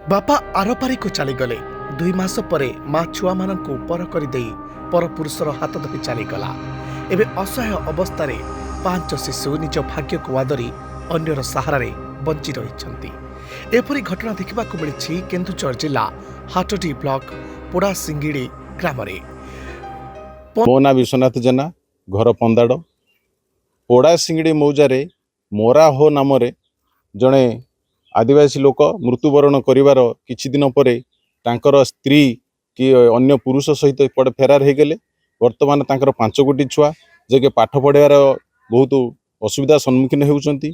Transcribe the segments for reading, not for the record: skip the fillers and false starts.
बापा आरपारी को चलीगले 2 मास परे माँ छुआ मानू पर करदे पर पुरुषर हाथ धरी चलीगला। एवं असहाय अवस्था 5 शिशु निज भाग्य को आदरी अन्यर सहारे बंची रही। एपरी घटना देखा मिली केन्दुझर जिला हाटडी ब्लॉक पोड़ा सिंगिड़ी ग्राम। मो ना विश्वनाथ जेना घर पंदाड़ पोड़ा सिंगिड़ी मौजारे मोरा हो नाम जड़े आदिवासी लोक मृत्युवरण करिवार किछि दिन परे तांकर स्त्री कि अन्य पुरुष सहित पड़े फेरार हो गले। वर्तमान तांकर 5 गोटी छुआ जे के पाठ पढ़ार बहुत असुविधा सम्मुखीन होउचंती,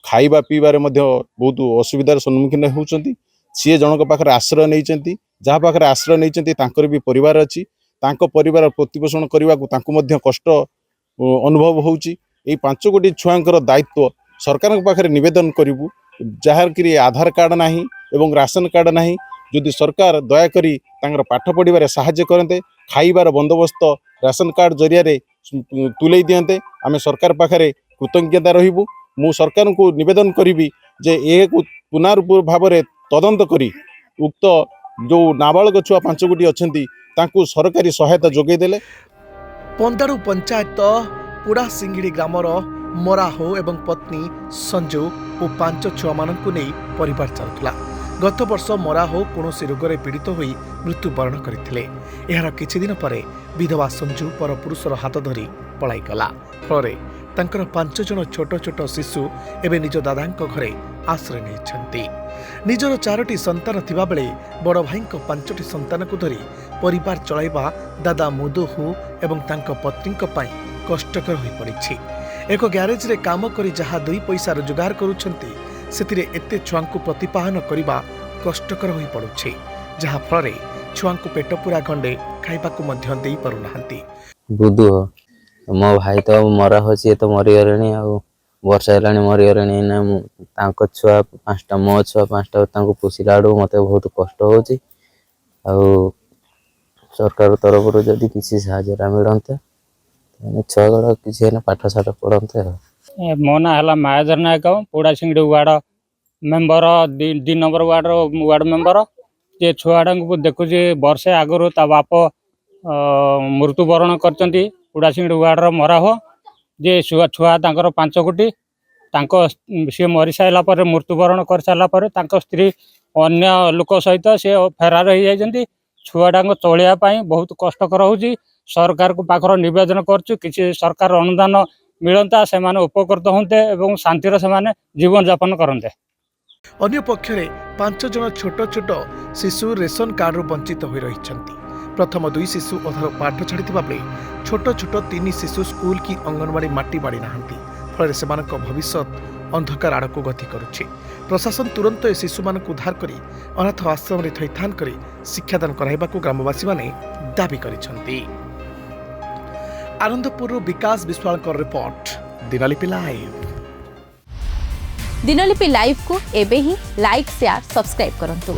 खाइबा पीबार मध्य बहुत असुविधार सम्मुखीन होउचंती। सी जनक पाखरे आश्रय नैचंती, जहाँ पाखरे आश्रय नैचंती तांकर भी परिवार अछि। तांको परिवार प्रतिपोषण करने को मध्य कष्ट अनुभव होउची। एई 5 गोटी छुआंकर दायित्व सरकार पाखरे निवेदन करिवु, जहाँ कि आधार कार्ड नहीं एवं राशन कार्ड नहीं, जदि सरकार दयाकरी तांकर पाठ पढ़िबारे साहाय्य करते, खाइबार बंदोबस्त राशन कार्ड जरिया तुले दियंते, आमे सरकार पाखरे कृतज्ञता रहिबु। मु सरकार को निवेदन करी जे ए पुनर्पूर भाव में तदंत करी उक्त जो नाबालक छुआ 5 गोटी अच्छी तांकु सरकारी सहायता जोगे देले। पंदाड़ू पंचायत पुड़ा सिंगिड़ी ग्रामर मराहो एवं पत्नी संजू और 5 छुआ मानू नहीं परिवार चलुला। गत वर्ष मराहो कौन रोग पीड़ित हो मृत्युवरण करते। यार किछि दिन पर विधवा संजू पर पुरुषर हाथ धरी पलाईगला। फल तांकर 5 जन छोट छोट शिशु एवं निज दादा घरे आश्रय नहीं। निजर 4टी संतान थिबा बेले बड़ भाई 5टी संतान को धरी परिवार चलाइबा दादा मुदुहु एवं तांको पत्नी कष्टकर हो पड़ी। एक ग्यारेज रे काम करी जहाँ 2 पैसा रोजगार करुछंती, सेतिरे एते छुआंकु प्रतिपाहन करिबा कष्टकर हो पड़ुछि, जहाँ फल छुआंकु पेट पूरा गंडे खाइबाकु मध्य देई पारुनाहांती। बुदु मो भाई तो मरा होची तो मरीगले आ वर्ष है मरीगले ना तांको छुआ 5टा मो छुआ 5टा तांको पोषिला आड़ू मत बहुत कष्ट होची। आ सरकार तरफ जदि किसी साहाय्य मिलते छुआ गड़ा किसी पाठ साठ पढ़ते। मो ना है Mayadhar Nayak Poda Singadi ward member 2 number ward member. जे छुआड़ा को देखुची वर्षे आगु ता बाप मृत्युवरण करचंती पोड़ा सिंगड़ी वार्ड मरा हो। जे छुआ तांकर 5 गोटी सी मरी सारा पर मृत्युवरण कर सारा पर स्त्री अन्य लोक सहित सी फेरार हो जाती। छुआटा चलिया बहुत कष्टकर होची। सरकार को पाखर निवेदन करचु किसी सरकार अनुदान मिलता से उपकृत होते एवं शांतिर से जीवन यापन करते। अन्य पक्षरे 5 जन छोट छोट शिशु रेशन कार्ड रु वंचित हो रही। प्रथम 2 शिशु अधार पाठ छाड़ी बेले छोट छोट 3 शिशु स्कूल की अंगनवाड़ी माटी बाड़ी नाहांती। फल से भविष्य अंधकार आड़ को गति करुछि। प्रशासन तुरंत ए शिशु मान उद्धार करी अनाथ आश्रम रे थैथान करी शिक्षादान कराइबाकू ग्रामवासी माने दाबी करिसंती। Anandpur Vikas Biswal report Dinalipi live. Dinalipi live को एबे ही लाइक शेयर सब्सक्राइब करंतु।